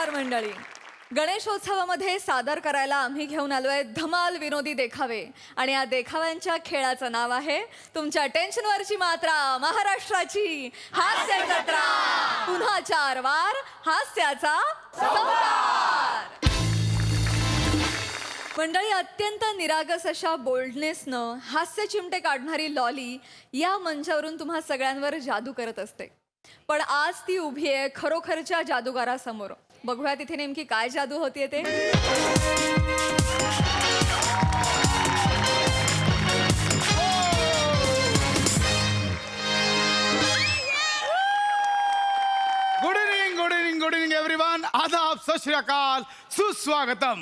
नमस्कार मंडळी. गणेशोत्सवामध्ये सादर करायला आम्ही घेऊन आलोय धमाल विनोदी देखावे आणि या देखाव्यांच्या खेळाचं नाव आहे तुमच्या टेन्शनवरची मात्रा महाराष्ट्राची हास्य जत्रा. पुन्हा 4 वार हास्याचा संहार. मंडळी, अत्यंत निरागस अशा बोल्डनेसनं हास्य चिमटे काढणारी लॉली या मंचावरून तुम्हा सगळ्यांवर जादू करत असते. पण आज ती उभी आहे खरोखरच्या जादूगारासमोर. बघूया तिथे नेमकी काय जादू होतीये ते. Good evening everyone. आदाब, सत श्री अकाल, सुस्वागतम.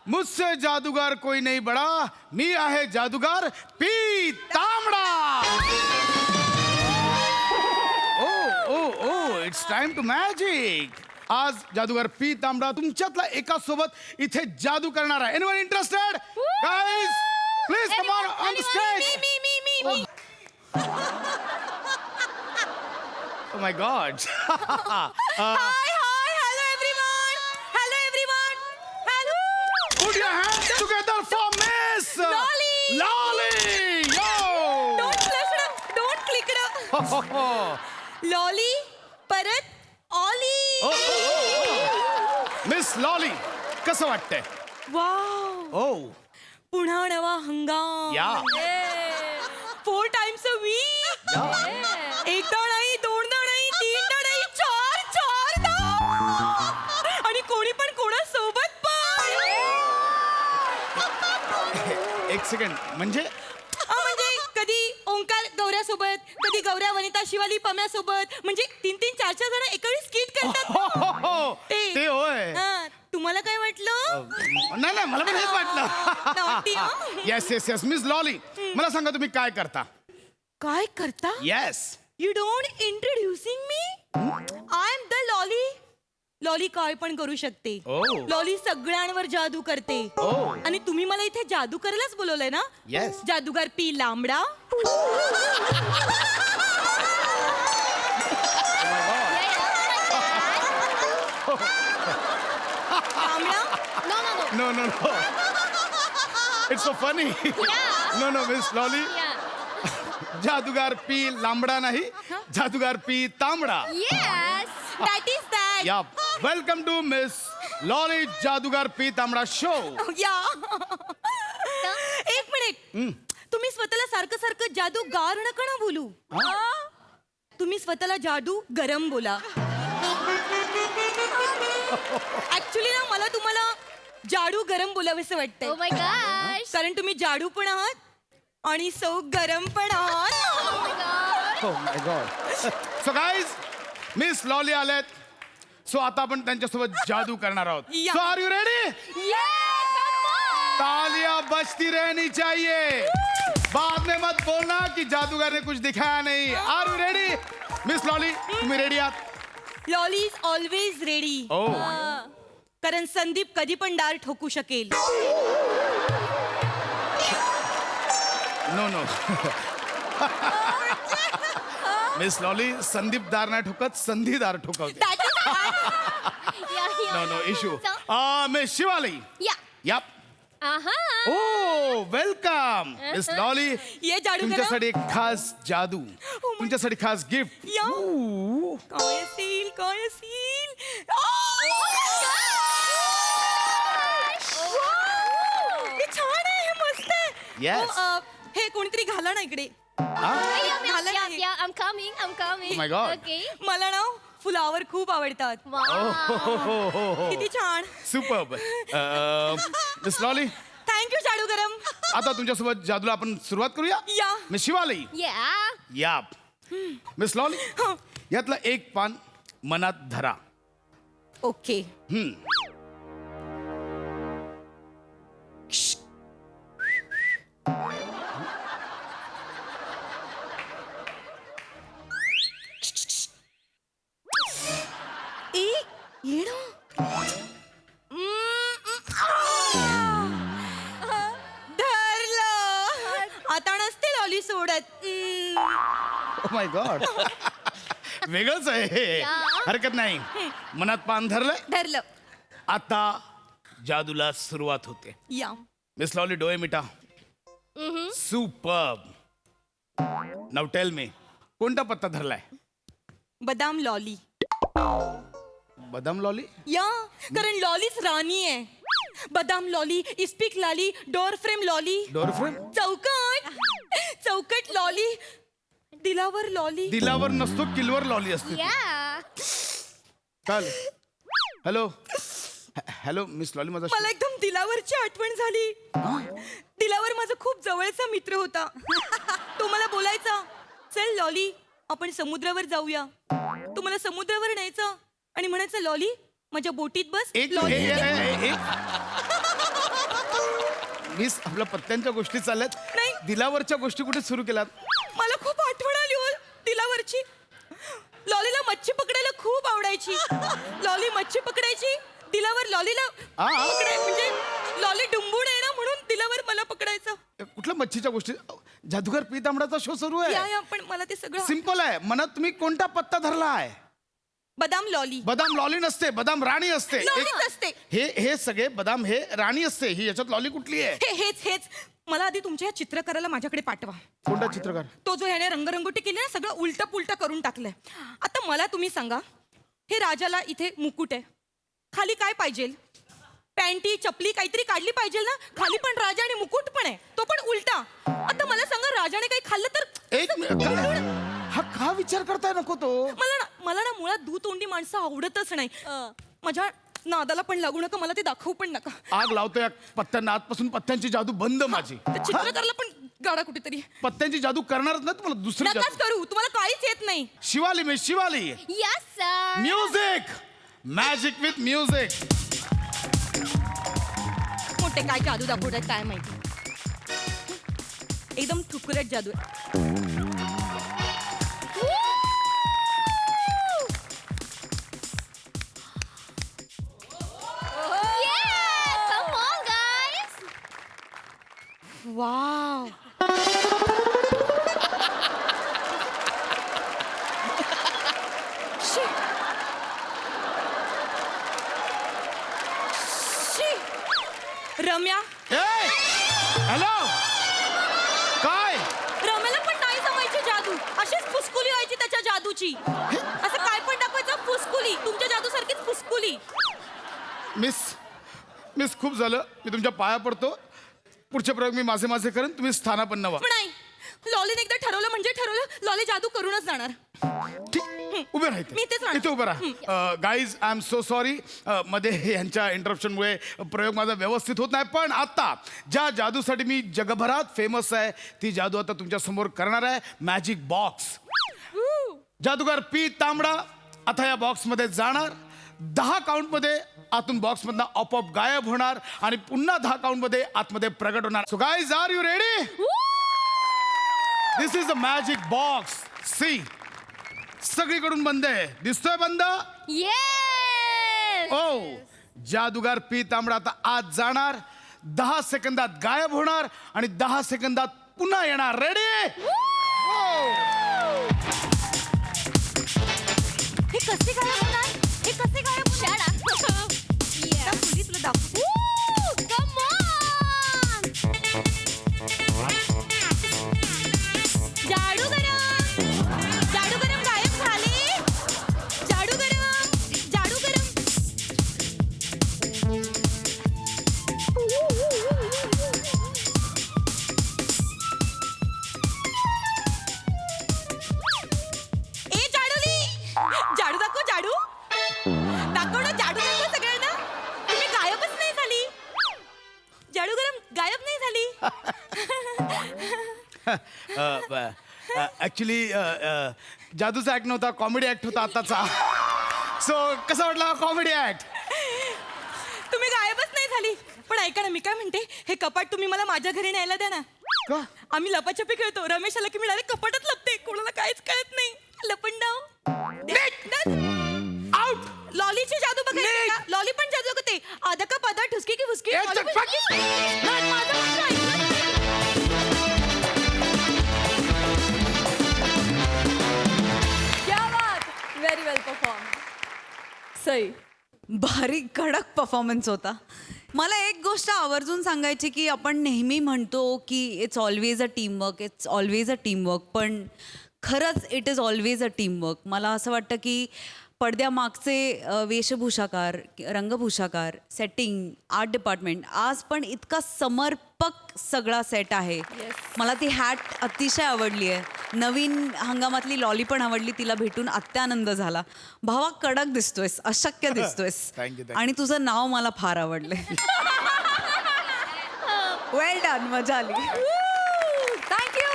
मुझसे जादूगर कोई नहीं बड़ा, मी आहे जादूगर P Tambda. Oh it's time to magic. आज जादूगर पी तांबडा तुमच्यातला एका सोबत इथे जादू करणार आहे. Anyone interested? Guys, please come on stage. Oh my God. Put your hands together for Miss Lolly. Yo. Don't click it. Lolly परत ऑली. मिस लॉली, कसं वाटतंय? वाव, ओ पुन्हा नवा हंगाम. या 4 times a week. एकदा नाही, दोनदा नाही, तीनदा नाही, चारदा. आणि कोणी पण कोणासोबत पण. एक सेकंड, म्हणजे म्हणजे कधी ओंकार गौऱ्यासोबत, कधी गौऱ्या वनिता शिवाली पम्यासोबत. म्हणजे 3-3, 4-4 जण एकावेळी स्किट करतात. ते होय. तुम्हाला काय वाटलं? नाही, मला पण हेच वाटलं. Naughty, huh? Yes miss lolly, मला सांगा तुम्ही काय करता? काय करता? Yes. You don't introducing me? I am the Lolly. Lolly काय पण करू शकते. लॉली सगळ्यांवर जादू करते. आणि तुम्ही मला इथे जादू करायलाच बोलवलंय ना? येस. जादूगार P lambda. No. It's so funny. No, Miss Lolly. जादूगार पी लांबडा नाही, जादूगार पी तांबडा. Yes, that is that. या वेलकम टू मिस लॉली जादूगार पी तांबडा शो. या एक मिनिट. तुम्ही स्वतःला सारखं जादूगार नका ना बोलू. तुम्ही स्वतःला जादू गरम बोला. ऍक्च्युली ना, मला तुम्हाला जादू गरम बोलावंसं वाटतंय. Oh my gosh. कारण तुम्ही जादू पण आहात आणि सौ गरम पण आहात. Oh my God. So guys, miss lolly आलेत. सो आता आपण त्यांच्यासोबत जादू करणार आहोत. या. So are you ready? तालियां बजती रहनी चाहिए. बाद में मत बोलना कि जादूगर ने कुछ दिखाया नहीं. Are you ready? Miss lolly, तुम्ही रेडी आहात? Lolly is always ready. कारण संदीप कधी पण दार ठोकू शकेल. नो मिस लॉली, संदीप दार नाही ठोकत, संधी दार ठोकवते. No issue. Miss Shivali. Yeah. Oh welcome miss Lolly. ये जादू तुमच्यासाठी एक खास जादू, तुमच्यासाठी खास गिफ्ट. काय असेल? हे छान आहे, हे मस्त आहे. Yes. हे कोणीतरी घाला ना इकडे. Yeah, I'm coming. Oh my God. Okay. मला ना फुलावर खूप आवडतात. Wow. किती छान. सुपर्ब. मिस लॉली, थँक्यू जादू गरम. आता तुमच्यासोबत जादूला आपण सुरुवात करूया. या. मिस शिवाली. Yeah. या मिस लॉली, यातलं एक पान मनात धरा. ओके. धरलं. आता नसते लॉली सोडत. Oh my God. वेगळंच आहे या. हरकत नाही मनात पान धरलंय धरलं. आता जादूला सुरुवात होते या मिस लॉली डोळे meta superb now tell me कोणता पत्ता धरलाय बदाम लॉली. बदाम लॉली या कारण लॉलीच राणी आहे. बदाम लॉली, इस्पिक Lolly, door frame Lolly, door frame चौकट लॉली, दिलावर लॉली. दिलावर नसतो किलवर लॉली असते Yeah. चाल हॅलो हॅलो मिस लॉली माझा मला एकदम दिलावरची आठवण झाली. दिलावर माझा खूप जवळचा मित्र होता. तो मला बोलायचा, चल लॉली आपण समुद्रावर जाऊया. तो मला समुद्रावर न्यायचा आणि म्हणायचं लॉली माझ्या बोटीत बस. एक लॉली मिस आपल्या पत्त्यांच्या गोष्टी चालल्यात नाही. दिलावरच्या गोष्टी कुठे सुरू केल्यात मला खूप आठवण आली हो दिलावरची. लॉलीला मच्छी पकडायला खूप आवडायची. लॉली मच्छी पकडायची, दिलावर लॉलीला म्हणजे लॉली डुंबून आहे ना म्हणून दिलावर मला पकडायचा. कुठल्या मच्छीच्या गोष्टी जादूगर पी तांबडाचा शो सुरू आहे या पण मला ते सगळं सिंपल आहे मनात तुम्ही कोणता पत्ता धरला आहे बदाम लॉली. बदाम लॉली नसते बदाम राणी असते लॉलीच असते. हे सगळे बदाम हे राणी असते ही याच्यात लॉली कुठली आहे हेच मला आधी तुमच्या या चित्रकाराला माझ्याकडे पाठवा. कोणता चित्रकार तो जो याने रंगरंगोटी केली ना सगळं उलट पुलट करून टाकलंय. आता मला तुम्ही सांगा, हे राजाला इथे मुकुट आहे, खाली काय पाहिजे? पॅन्टी चपली काहीतरी काढली पाहिजे ना. खाली पण राजा आणि मुकुट पण आहे, तो पण उलटा. आता मला सांगा राजाने काही खाल्लं तर एक हा का विचार करताय नको तो मला ना मुळात दूतोंडी माणसं आवडतच नाही. माझ्या नादाला पण लागू नका, मला ते दाखवू पण नका. आग लावतो या पत्त्यांना आजपासून पत्त्यांची जादू बंद माझी त्या चित्रकारला पण गाडा कुठेतरी. पत्त्यांची जादू करणारच ना तुम्हाला दुसरी नकाच जादू करू, तुम्हाला काहीच येत नाही. शिवाली मी Shivali Yes, sir. Music magic with music मोठे काय जादू दाखवतात काय माहिती. एकदम ठुकरट जादू आहे. Yeah, come on, guys. Wow she. She. Ramya hello काय रम्याला पण नाही जमायची जादू. अशीच फुसकुली व्हायची त्याच्या जादूची. असं काय पण दाखवायचं फुसकुली. तुमच्या जादू सारखीच फुसकुली. मिस खूप झालं मी तुमच्या पाया पडतो पुढचे प्रयोग मी माझे करेन तुम्ही स्थानापन्न व्हा पण नाही, लॉलीने एकदा ठरवलं म्हणजे ठरवलं. लॉली जादू करूनच जाणार. ठीक उभे राहते मी तेच म्हणते. इथे उभं राहा guys I am so sorry मध्ये यांच्या इंटरप्शनमुळे प्रयोग माझा व्यवस्थित होत नाही पण आता ज्या जादूसाठी मी जगभरात फेमस आहे ती जादू आता तुमच्या समोर करणार आहे मॅजिक बॉक्स. जादूगार पी तांबडा आता या बॉक्स मध्ये जाणार 10 काउंटमध्ये आतून बॉक्स मधनं आपोआप गायब होणार आणि पुन्हा 10 काउंटमध्ये आतमध्ये प्रगट होणार. So guys are you ready this is a magic box see सगळीकडून बंद आहे दिसतोय बंद Yes. ओ जादूगार पी तांबडा आता आत जाणार 10 सेकंदात गायब होणार आणि 10 सेकंदात पुन्हा येणार. रेडी हे कसे गायब होणार? हे कसे गायब होणार? Shut up. त्या Yeah. मुली तुला दाखवू. Woo, come on. जाडू गरम गायब झाले. जाडू गरम. ए जाडूली, जाडू दाखव. दाखव ना जाडू दाखव सगळ्यांना. तुम्ही गायबच नाही झाली. जाडू गरम गायब नाही झाली. ऍक्च्युली जादूचा ऍक्ट नव्हता कॉमेडी ऍक्ट होता आताचा सो कसा वाटला कॉमेडी ऍक्ट तुम्ही गायबच नाही झाली. पण ऐका ना मी काय म्हणते, हे कपाट तुम्ही मला माझ्या घरी न्यायला द्या ना. का आम्ही लपाछपी खेळतो. रमेश आला की मी डायरेक्ट कपाटात लपते. कोणाला काहीच कळत नाही. लपंडाव. आउट लॉलीची जादू बघायची का? लॉली पण जादू करते. आधा का पादा ठुसकी की फुसकी. ए, लॉली चल, पण- पक. नाही, माझं पण ऐकलं. क्या बात सई. भारी कडक परफॉर्मन्स होता. मला एक गोष्ट आवर्जून सांगायची की आपण नेहमी म्हणतो की इट्स ऑलवेज अ टीमवर्क, पण खरंच it is always a teamwork. मला असं वाटतं की पडद्यामागचे वेशभूषाकार, रंगभूषाकार, सेटिंग, आर्ट डिपार्टमेंट, आज पण इतका समर्पक सगळा सेट आहे. मला ती हॅट अतिशय आवडली आहे. नवीन हंगामातली लॉली पण आवडली, तिला भेटून अत्यानंद झाला. भावा कडक दिसतोयस, अशक्य दिसतोयस. Thank you. आणि तुझं नाव मला फार आवडलंय. वेल डन, मजा आली. थँक्यू.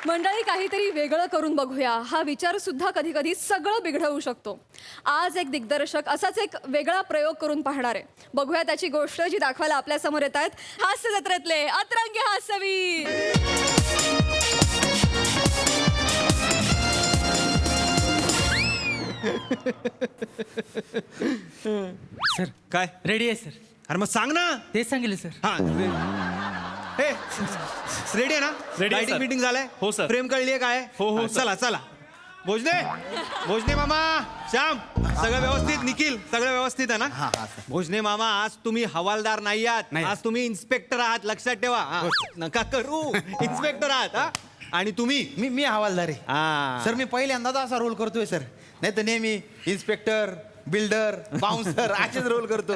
मंडळी, काहीतरी वेगळं करून बघूया हा विचार सुद्धा कधी कधी सगळं बिघडवू शकतो. आज एक दिग्दर्शक असाच एक वेगळा प्रयोग करून पाहणार आहे. बघूया त्याची गोष्ट, जी दाखवायला आपल्या समोर येत आहेत हास्य जत्रेतले अतरंगी हास्यवीर. सर काय रेडी आहे सर. अरे मग सांग ना. तेच सांगितलं सर. हा हे रेडी आहे ना? Ready आहे, लाइटिंग sir. मीटिंग झालंय? हो, sir. प्रेम कळलीये काय? हो, हा, sir. चला चला. भोजने मामा, श्याम, सगळं व्यवस्थित? निखिल, सगळं व्यवस्थित आहे ना? भोजने मामा, आज तुम्ही हवालदार नाही आहात, नाही. आज तुम्ही इन्स्पेक्टर आहात, लक्षात ठेवा. हा, नका करू. इन्स्पेक्टर आहात. हा? आणि तुम्ही? मी हवालदार आहे हा. सर. मी पहिल्यांदाच असा रोल करतोय सर. नाही तर नेहमी इन्स्पेक्टर, बिल्डर, बाउन्सर असेच रोल करतो.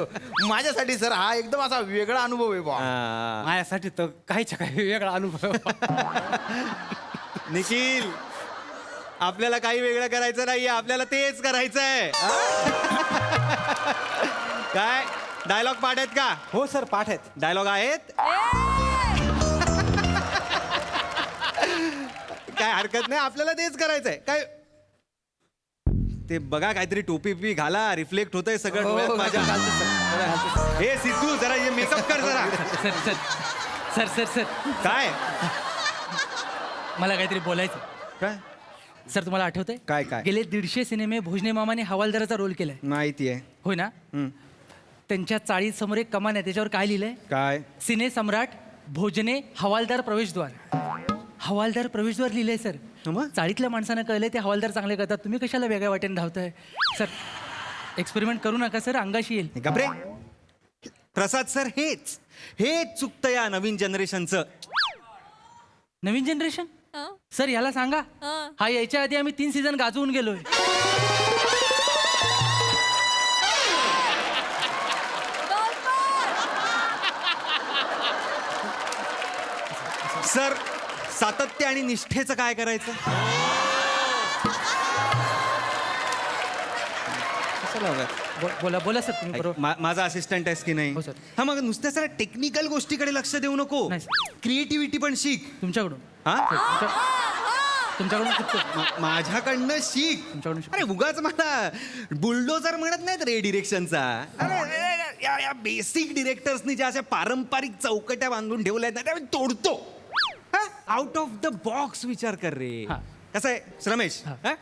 माझ्यासाठी सर हा एकदम असा वेगळा अनुभव आहे बुवा. हा. माझ्यासाठी तर काहीच्या काही वेगळा अनुभव. निखिल, आपल्याला काही वेगळं करायचं नाहीये, आपल्याला तेच करायचंय. काय डायलॉग पाठ आहेत का? हो सर, पाठ आहेत. डायलॉग आहेत? काय हरकत नाही, आपल्याला तेच करायचंय. काय ते बघा, काहीतरी टोपी पी घाला, रिफ्लेक्ट होतंय सगळं डोळ्यात माझ्या. हे सिद्धू, जरा हे मेकअप कर जरा. Sir sir sir sir sir काय मला काहीतरी बोलायचं. काय सर तुम्हाला आठवतंय काय, काय? गेले 150 सिनेमे भोजने मामाने हवालदाराचा रोल केलाय, माहिती आहे? होय ना? त्यांच्या चाळीसमोर एक कमान आहे, त्याच्यावर काय लिहिलंय? काय सिने सम्राट भोजने हवालदार प्रवेशद्वार. हवालदार प्रवेशद्वार लिहिलंय सर. मग? चाळीतल्या माणसानं कळलंय ते हवालदार चांगले करतात, तुम्ही कशाला वेगळ्या वाटेने धावताय? सर एक्सपेरिमेंट करू नका सर, अंगाशी येईल. गबरे प्रसाद सर, हेच चुकतं या नवीन जनरेशनचं. नवीन जनरेशन? हं? सर याला सांगा, हं. हा यायच्या आधी आम्ही 3 सीझन गाजवून गेलोय. सर, सातत्य आणि निष्ठेचं काय करायचं? कशाला हवंय? बोला बोला सर, तुम्ही बरोबर. माझा असिस्टंट आहेस की नाही? हो, सर. हा, मग नुसत्या सर टेक्निकल गोष्टीकडे लक्ष देऊ नको, नाही, सर. क्रिएटिव्हिटी पण शिक. तुमच्याकडून हा, शिकतो. माझ्याकडनं शिक. तुमच्याकडून शिकतो. अरे उगाच मला बुलडोजर म्हणत नाहीत रे डिरेक्शनचा. अरे या बेसिक डिरेक्टर्सनी ज्या अशा पारंपरिक चौकट्या बांधून ठेवल्या आहेत ना, त्या मी तोडतो. आउट ऑफ द बॉक्स विचार कर रे. हा. कसं आहे रमेश, हा?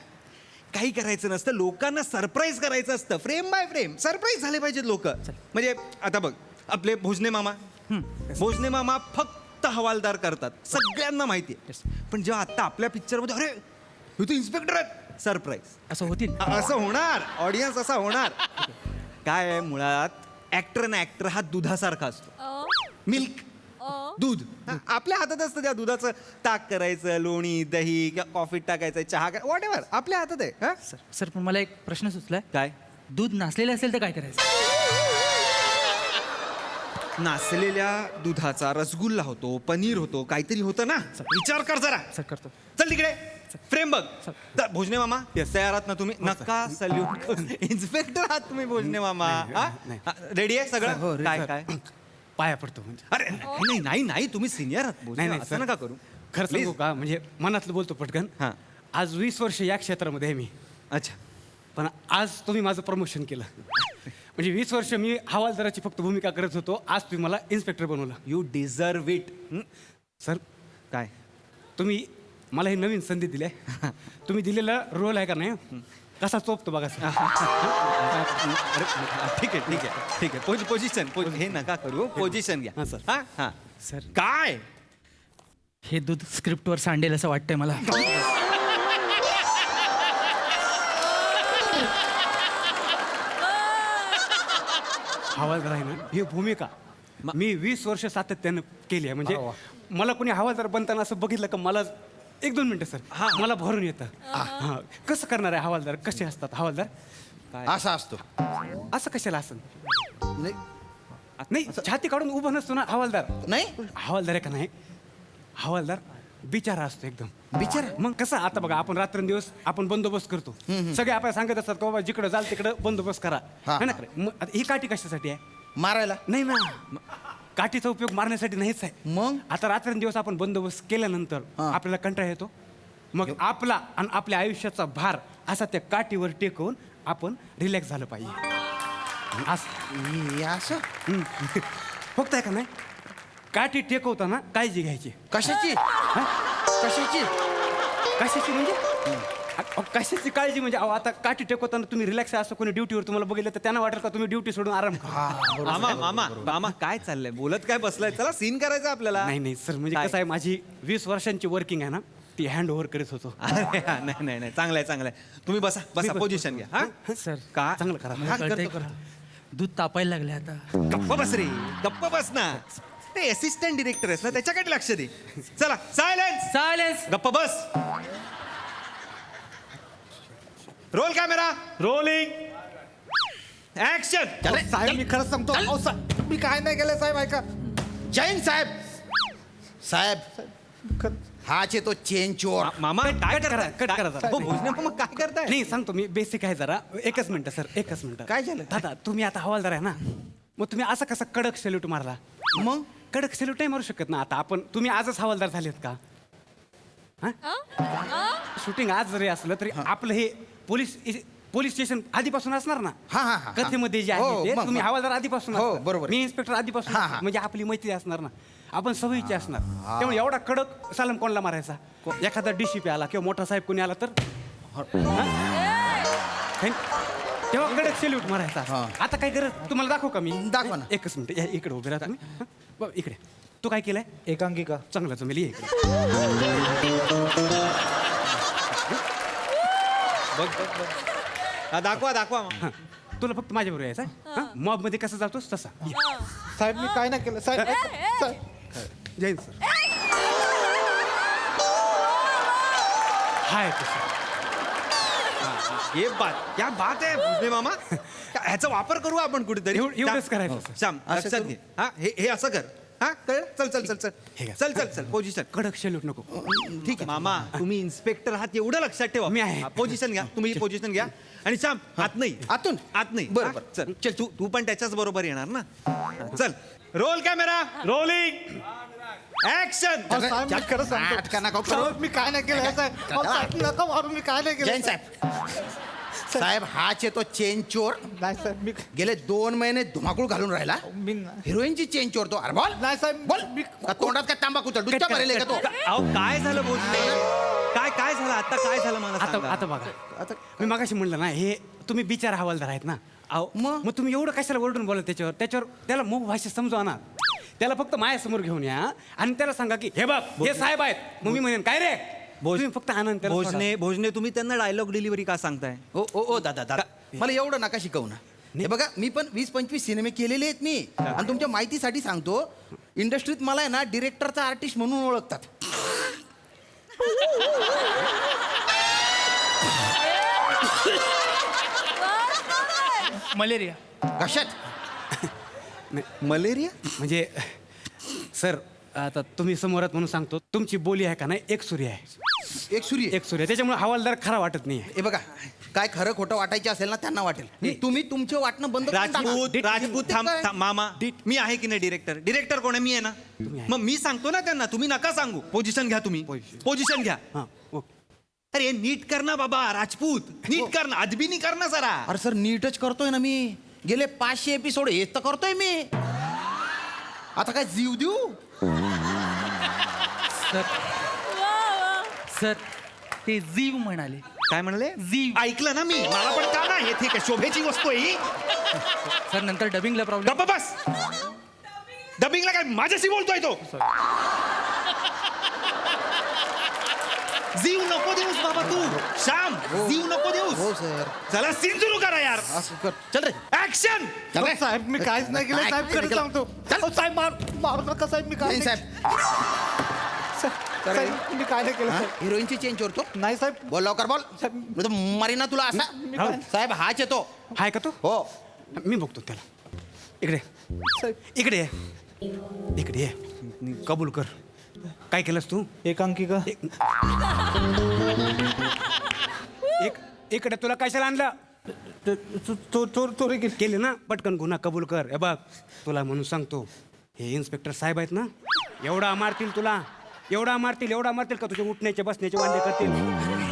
काही करायचं नसतं, लोकांना सरप्राईज करायचं असतं. फ्रेम बाय फ्रेम सरप्राईज झाले पाहिजेत लोक. म्हणजे आता बघ, आपले भोजने मामा फक्त हवालदार करतात, सगळ्यांना माहिती आहे. पण जेव्हा आता आपल्या पिक्चरमध्ये अरे हे तर इन्स्पेक्टर आहेत, सरप्राईज असं होतील. असं होणार. ऑडियन्स असा होणार. काय आहे मुळात, ऍक्टर ना ऍक्टर हा दुधासारखा असतो. मिल्क, दूध आपल्या हातात असतं. त्या दुधाचं ताक करायचं, लोणी, दही किंवा कॉफी टाकायचं, चहा व्हॉट एव्हर आपल्या हातात आहे. हा? सर सर पण मला एक प्रश्न सुचलाय. काय? दूध नासलेलं असेल तर काय करायचं? नासलेल्या दुधाचा रसगुल्ला होतो, पनीर होतो, काहीतरी होतं ना. विचार कर जरा. सर करतो. चल तिकडे फ्रेम बघ. तर भोजने मामा तयार आहात ना तुम्ही? नका सल्यूट. इन्स्पेक्टर आहात तुम्ही भोजने मामा. रेडी आहे हो, सगळं? ready, काय sir. काय पाया पडतो म्हणजे. अरे नाही नाही नाही, तुम्ही सिनियर आहात भोजने, नाही, असं sir. नका करू. खरं सांगू Please. का, म्हणजे मनातलं बोलतो पटकन. हां. आज 20 वर्ष या क्षेत्रामध्ये आहे मी, अच्छा. पण आज तुम्ही माझं प्रमोशन केलं. म्हणजे 20 वर्ष मी हवालदाराची फक्त भूमिका करत होतो, आज तुम्ही मला इन्स्पेक्टर बनवलं. You deserve it. सर, काय तुम्ही मला ही नवीन संधी दिली आहे. तुम्ही दिलेला रोल आहे का नाही, कसा चोपतो बघा सर. अरे, ठीक आहे ठीक आहे ठीक आहे. पोझिशन हे नका करू, पोझिशन घ्या. हां, sir. हां हां. सर. काय हे दूध स्क्रिप्टवर सांडेल असं वाटतंय मला. हवालदार आहे ना ही भूमिका मी 20 वर्ष सातत्यानं केली आहे. म्हणजे मला कोणी हवालदार बनताना असं बघितलं का मला 1-2 मिनिटं सर मला भरून येतं. हा कसं करणार आहे हवालदार, कसे असतात हवालदार, काय असा असतो. असं कशाला असं नाही नाही छाती काढून उभं नसतो ना हवालदार. नाही? हवालदार आहे का नाही, हवालदार बिचारा असतो एकदम. बिचारा? मग कसं आता बघा आपण रात्रंदिवस आपण बंदोबस्त करतो. सगळे आपल्याला सांगत असतात की बाबा जिकडं जाल तिकडं बंदोबस्त करा. हा, है ना? मग आता ही काठी कशासाठी आहे? मारायला. नाही ना, काठीचा उपयोग मारण्यासाठी नाहीच आहे. मग? आता रात्रंदिवस आपण बंदोबस्त केल्यानंतर हा. आपल्याला कंटाळा येतो. मग आपला आणि आपल्या आयुष्याचा भार असा त्या काठीवर टेकवून आपण रिलॅक्स झालं पाहिजे. असं हे असं फक्त आहे का नाही, काठी टेकवताना काळजी घ्यायची. कशाची? कशाची? कशाची म्हणजे कशाची काळजी म्हणजे अहो, आता काठी टेकवताना तुम्ही रिलॅक्स असं कोणी ड्युटीवर तुम्हाला बघितलं तर त्यांना वाटेल का तुम्ही ड्युटी सोडून आराम करा. मामा काय चाललंय, बोलत काय बसलाय, चला सीन करायचा आपल्याला. नाही नाही सर, म्हणजे कसं आहे माझी 20 वर्षांची वर्किंग आहे ना, ती हँड ओव्हर करीत होतो. अरे हा, नाही नाही नाही चांगलं आहे चांगलं आहे. तुम्ही बसा बसा पोझिशन घ्या. हा सर का चांगलं करा. मला कळतंय का? दूध तापायला लागले आता. गप्प बस रे, गप्प बस ना. ते असिस्टंट डिरेक्टर आहेस ना, त्याच्याकडे लक्ष दे. चला सायलेन्स, सायलेन्स. गप्प बस. Roll camera, rolling, action. साहेब मी खरंच सांगतो. अहो, साहेब, मी काय नाही केलं साहेब, ऐका. जैन साहेब, साहेब हाच आहे तो चेन चोर. मामा काय कट करा, कट करा जरा. हो, भोजने मामा काय करताय? नाही सांगतो मी, बेसिक आहे जरा. एकच मिनिटं सर, एकच मिनिटं. काय झालं? दादा तुम्ही आता हवालदार आहे ना, मग तुम्ही असं कसं कडक सॅल्यूट मारला? मग कडक सॅल्यूट नाही मारू शकत ना. आता आपण तुम्ही आजच हवालदार झालेत का? शूटिंग आज जरी असलं तरी आपलं हे पोलीस स्टेशन आधीपासून असणार ना. हा, हा, हा. कथेमध्ये जे हो, आहे ते मग, तुम्ही मग. हवालदार आधीपासून हो, असणार. बरोबर. मी इन्स्पेक्टर आधीपासून हा, असणार. हा. म्हणजे आपली मैत्री असणार ना, आपण सवयीचे असणार. त्यामुळे एवढा कडक सालम कोणाला मारायचा? एखादा डीसीपी आला किंवा मोठा साहेब कोणी आला तर तेव्हा कडक सॅल्यूट मारायचा. हा. आता काय गरज, तुम्हाला दाखवू का मी? दाखवा ना. एकच मिनिट, या इकडे उभे राहा तुम्ही. हं? बघ, इकडे तू काय केलंय? एकांकिका. चांगलं जमेल, ये इकडे. बघ बघ बघ. हा, दाखवा दाखवा. हं. तुला फक्त माझ्याबरोबर यायचं मॉब मध्ये कसं जातोस तसा. ये. साहेब मी काय नाही केलं साहेब. जैन सर हाय तसं. हे बात क्या बात आहे भोजने मामा. ह्याचा वापर करू आपण कुठेतरी. एवढंच करायचं. श्याम लक्षात घे. हा हे असं कर. हा कळलं. चल चल चल चल हे घ्या. चल चल चल पोझिशन. कडक शेलूट नको. ठीक आहे मामा, तुम्ही इन्स्पेक्टर आहात एवढं लक्षात ठेवा. मी आहे. पोझिशन घ्या, तुम्ही पोझिशन घ्या. आणि श्याम आत नाही, आतून? आत नाही. बरं, हा? बरं. चल चल तू पण त्याच्याच बरोबर येणार ना. चल रोल कॅमेरा, रोलिंग, ऍक्शन. खरं सांगतो मी काय नाही केलं साहेब. नका मारू, मी काय नाही केलं. जैन साहेब, साहेब हाच आहे तो चेन चोर. नाही साहेब, मी गेले 2 महिने धुमाकूळ घालून राहिला. हिरोईनची चेन चोर तो. अरे बोल. नाही साहेब बोल. का तोंडात काय तांबाखू डुच्चा भरेल का तो? अहो काय झालं भोजने, काय झालं आता, काय झालं मला आता सांगा. आता बघा, मी मागाशी म्हणलं ना, हे तुम्ही बिचारा हवालदार आहेत ना. अहो मग तुम्ही एवढं कशाला ओरडून बोलत त्याच्यावर त्याला मूग भाषेत समजवा ना. त्याला फक्त माझ्यासमोर घेऊन या आणि त्याला सांगा की हे बघ हे साहेब आहेत. मग मी म्हणेन काय रे, तुम्ही फक्त आनंद त्याला सोडा. भोजने तुम्ही त्यांना डायलॉग डिलिव्हरी का सांगताय? ओ दादा मला एवढं नका शिकवू ना. हे बघा मी पण 20-25 सिनेमे केलेले आहेत मी. आणि तुमच्या माहितीसाठी सांगतो, इंडस्ट्रीत मला आहे ना डिरेक्टरचा आर्टिस्ट म्हणून ओळखतात. मलेरिया. कशात? मलेरिया म्हणजे सर आता तुम्ही समोर आहात म्हणून सांगतो, तुमची बोली आहे का नाही एकसुरी आहे. एक सूर्य. एकसुरी, त्याच्यामुळे हवालदार खरा वाटत नाही. हे बघा काय खरं खोटं वाटायचे असेल ना त्यांना वाटेल. तुम्ही तुमचे वाटणं बंद करून टाका. राजपूत थांब थांब. मामा मी आहे की नाही डिरेक्टर? डिरेक्टर कोण आहे? मी आहे ना. मग मी सांगतो ना त्यांना, तुम्ही नका सांगू. पोझिशन घ्या तुम्ही, पोझिशन घ्या. हां ओके. अरे नीट कर ना बाबा, राजपूत नीट कर ना, अदबीनी कर ना जरा. अरे सर नीटच करतोय ना मी. गेले 500 एपिसोड हेच तर करतोय मी. आता काय जीव देऊ? सर ते जीव म्हणाले. काय म्हणाले? जीव. ऐकलं ना मी, मला पण का ना, हे ठीक आहे, शोभेची वस्तू आहे ही. सर नंतर डबिंगला प्रॉब्लेम. गप्प बस. डबिंगला काय माझ्याशी बोलतोय तो? जीव नको देऊस बाबा तू. श्याम, जीव नको देऊस. हो सर. चला सीन सुरू करा यार. असं कर. चल रे. ऍक्शन. चल रे. साहेब मी काहीच नाही केलं साहेब खरं सांगतो साहेब मारू नका साहेब मी काय जैन साहेब. साहेब मी काय नाही केलं हा? साहेब. हिरोईनची चेन चोरतो. नाही साहेब बोल लवकर बोल. साहेब- मी तर मारीना तुला असा. साहेब हाच येतो. हाय का तू हो. मी बघतो त्याला. इकडे इकडे ये. इकडे ये. कबूल कर. काय केलंस तू एकांकी का एक इकडे तुला कशाला आणलं चोरी केली ना पटकन गुन्हा कबूल कर. हे बघ तुला म्हणून सांगतो हे इन्स्पेक्टर साहेब आहेत ना एवढा मारतील तुला एवढा मारतील का तुझे उठण्याचे बसण्याचे वांदे करतील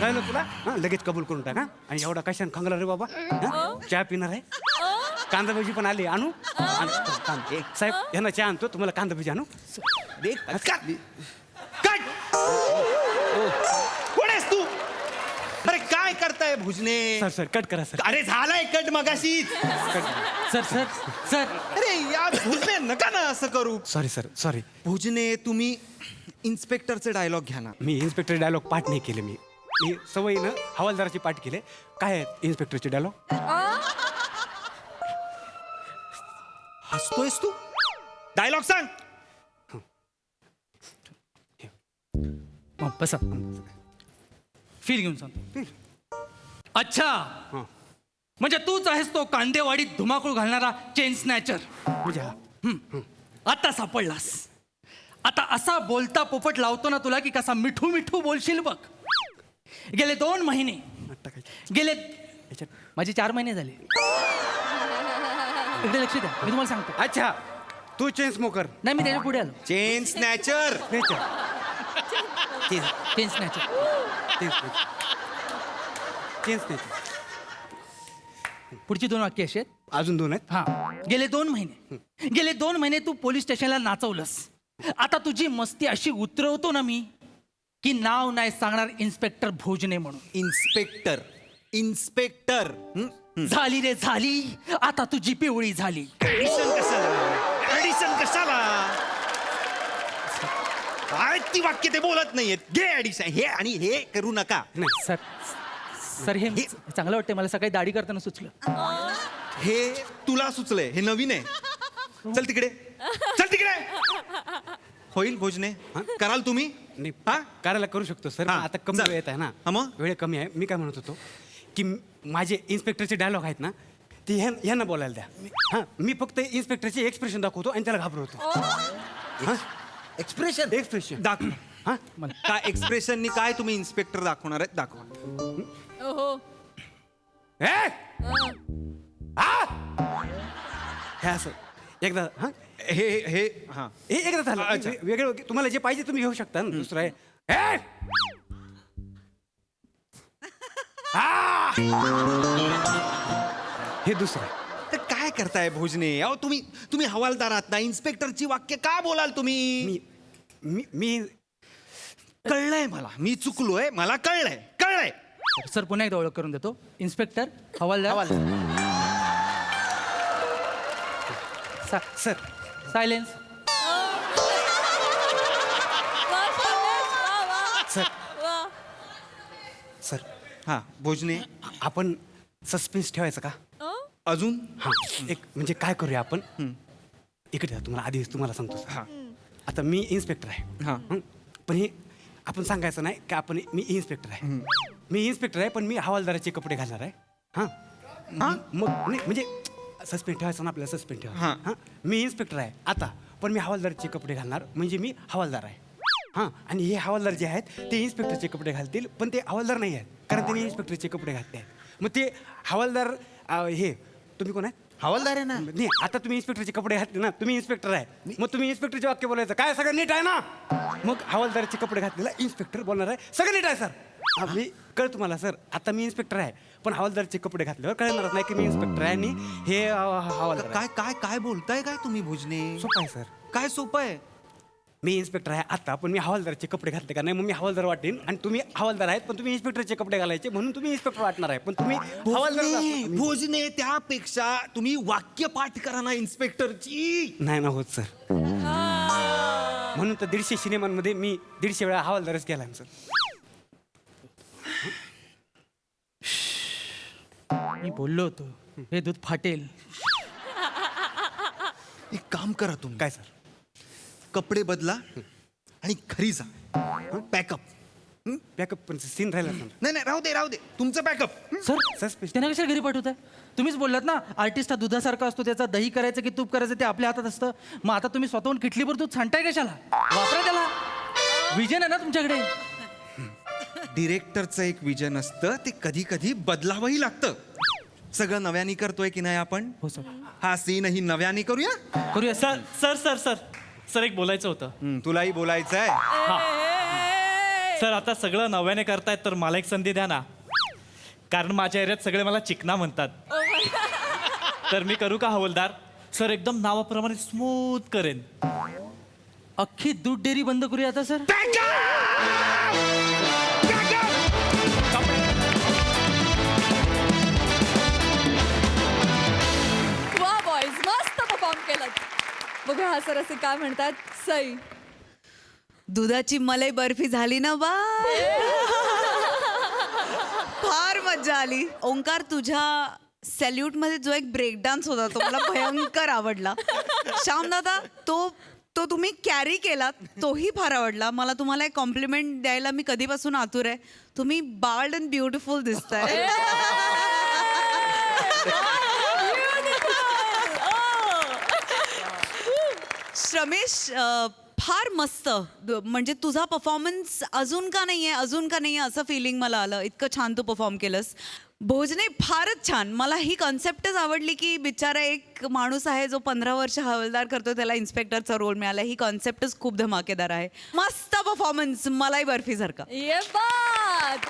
कळलं तुला हा लगेच कबूल करून टाक हा आणि एवढा कशाने खंगला रे बाबा हा? चहा पिणार आहे कांदा भजी पण आली आणू साहेब यांना चहा आणतो तुम्हाला कांदा भजी आणू कोण आहेस तू? अरे काय करताय भुजने? सर कट करा सर अरे झालाय कट मगाशी. सर सर सर अरे यार भुजने नका ना असं करू. सॉरी भुजने तुम्ही इन्स्पेक्टरचे डायलॉग घ्या ना. मी इन्स्पेक्टर डायलॉग पाठ नाही केले मी सवयीनं हवालदाराची पाठ केले काय आहेत इन्स्पेक्टरचे डायलॉग हसतोयस तू? डायलॉग सांग. बसा फील घेऊन सांगतो. अच्छा म्हणजे तूच आहेस तो कांदेवाडीत धुमाकूळ घालणारा चेन स्नॅचर. म्हणजे आता सापडलास. आता असा बोलता पोपट लावतो ना तुला की कसा मिठू मिठू बोलशील बघ. गेले 2 महिने गेले माझे 4 महिने झाले. इकडे लक्ष द्या मी तुम्हाला सांगतो. अच्छा तू चेन स्मोकर नाही मी त्याच्या पुढे आलो. चेन स्नॅचर. चेन स्नॅचर. पुढची 2 वाक्य अशी आहेत. अजून 2 आहेत हा गेले 2 महिने तू पोलीस स्टेशनला नाचवलंस. आता तुझी मस्ती अशी उतरवतो ना मी की नाव नाही सांगणार इन्स्पेक्टर भोजने म्हणून. इन्स्पेक्टर. झाली रे झाली आता तुझी पिवळी झाली. ऍडिशन कशाला? काय ती वाक्य ते बोलत नाहीयेत. घे ऍडिशन हे आणि हे करू नका. नाही सर सर हे चांगलं वाटतंय मला सकाळी दाढी करताना सुचलं. हे तुला सुचलंय हे नवीन आहे. चल तिकडे होईल भोजने कराल तुम्ही? नाही हा? करायला करू शकतो सर हा, आता कमी चल. वेळ येत आहे ना हा मग? वेळ कमी आहे मी काय म्हणत होतो की माझे इन्स्पेक्टरचे डायलॉग आहेत ना ते ह्यांना बोलायला द्या. हां मी फक्त इन्स्पेक्टरचे एक्सप्रेशन दाखवतो आणि त्याला घाबरवतो. हां एक्सप्रेशन दाखव. हां काय एक्सप्रेशननी काय तुम्ही इन्स्पेक्टर दाखवणार आहेत? दाखवा. हे असं एकदा हां हे हा हे एकदा झालं अच्छा. वेगळं तुम्हाला जे पाहिजे तुम्ही घेऊ शकता ना दुसरं आहे हे! हे दुसरं आहे. तर काय करताय भोजने? अहो तुम्ही हवालदार आहात ना. इन्स्पेक्टरची वाक्य काय बोलाल तुम्ही? मी मी कळलंय मला. मी चुकलोय. मला कळलंय. सर पुन्हा एकदा ओळख करून देतो. इन्स्पेक्टर हवालदार सर सायलेन्स. सर हा भोजने आपण सस्पेन्स ठेवायचं का अजून हां एक म्हणजे काय करूया आपण इकडे या, तुम्हाला आधीच तुम्हाला सांगतो सर. हा. आता मी इन्स्पेक्टर आहे हा. हं? पण हे आपण सांगायचं नाही की मी इन्स्पेक्टर आहे. मी इन्स्पेक्टर आहे पण मी हवालदाराचे कपडे घालणार आहे. हां मग नाही म्हणजे सस्पेंड ठेवायचं ना आपल्याला सस्पेंड ठेवायचं. हां. हां मी इन्स्पेक्टर आहे आता पण मी हवालदाराचे कपडे घालणार म्हणजे मी हवालदार आहे. हां आणि हे हवालदार जे आहेत ते इन्स्पेक्टरचे कपडे घालतील पण ते हवालदार नाही आहेत कारण त्यांनी इन्स्पेक्टरचे कपडे घातले आहेत. मग ते हवालदार हे तुम्ही कोण आहे? हवालदार आहे ना. नाही आता तुम्ही इन्स्पेक्टरचे कपडे घातले ना तुम्ही इन्स्पेक्टर आहे मग तुम्ही इन्स्पेक्टरचे वाक्य बोलायचं काय सगळं नीट आहे ना. मग हवालदाराचे कपडे घातलेला इन्स्पेक्टर बोलणार आहे सगळं नीट आहे सर. मी कळ तुम्हाला सर आता मी इन्स्पेक्टर आहे पण हवालदारचे कपडे घातल्यावर कळणारच नाही की मी इन्स्पेक्टर आहे आणि हे हवालदार आहे. काय काय काय बोलताय काय तुम्ही भोजने? सोपं आहे सर. काय सोपं आहे? मी इन्स्पेक्टर आहे आता पण मी हवालदारचे कपडे घातले का नाही मग मी हवालदार वाटेन आणि तुम्ही हवालदार आहेत पण तुम्ही इन्स्पेक्टरचे कपडे घालायचे म्हणून तुम्ही इन्स्पेक्टर वाटणार आहे पण तुम्ही हवालदार भोजने भोजने त्यापेक्षा तुम्ही वाक्य पाठ करा ना इन्स्पेक्टरची. नाही ना होत सर. म्हणून तर 150 सिनेमांमध्ये मी 150 वेळा हवालदारच केला सर. मी बोललो होतो हे दूध फाटेल. एक काम करा तुम्ही. काय सर? कपडे बदला आणि घरी जा. पॅकअप. बॅकअप पण सीन राहिला सर. नाही राहू दे तुमचं पॅकअप. Sir Suspense. त्यांना कशाला घरी पाठवताय? तुम्हीच बोललात ना आर्टिस्ट हा दुधासारखा असतो, त्याचा दही करायचं की तूप करायचं ते आपल्या हातात असतं. मग आता तुम्ही स्वतःहून किटलीभर दूध सांडताय कशाला? वापरा त्याला. विजन आहे ना तुमच्याकडे. डिरेक्टरचं एक विजन असतं, ते कधी कधी बदलावंही लागतं. सगळं नव्याने करतोय की नाही आपण? हो सर. हा सीनही नव्याने करूया. करूया sir sir sir sir sir एक बोलायचं होतं. तुलाही बोलायचं आहे. सर आता सगळं नव्याने करतायत तर मला एक संधी द्या ना, कारण माझ्या एरियात सगळे मला चिकना म्हणतात. तर मी करू का हवलदार? सर एकदम नावाप्रमाणे स्मूथ करेन. अख्खी दूध डेअरी बंद करूया आता सर. वा बॉईज, मस्त परफॉर्म केलं. बघूया हा सर असे काय म्हणतात. सई, दुधाची मलाई बर्फी झाली ना बा. फार मजा आली. ओंकार, तुझ्या सॅल्यूट मध्ये जो एक ब्रेक डान्स होता तो मला भयंकर आवडला. श्याम दादा, तो तुम्ही कॅरी केलात तोही फार आवडला मला. तुम्हाला एक कॉम्प्लिमेंट द्यायला मी कधीपासून आतुर आहे. तुम्ही बाल्ड अँड ब्युटिफुल दिसताय. श्रमेश, फार मस्त. म्हणजे तुझा परफॉर्मन्स अजून का नाही आहे असं फिलिंग मला आलं. इतकं छान तू परफॉर्म केलंस. भोजने फारच छान. मला ही कॉन्सेप्टच आवडली की बिचारा एक माणूस आहे जो 15 वर्ष हवालदार करतो, त्याला इन्स्पेक्टरचा रोल मिळाला. ही कॉन्सेप्टच खूप धमाकेदार आहे. मस्त परफॉर्मन्स. मलाई बर्फी सारखा. ये बात.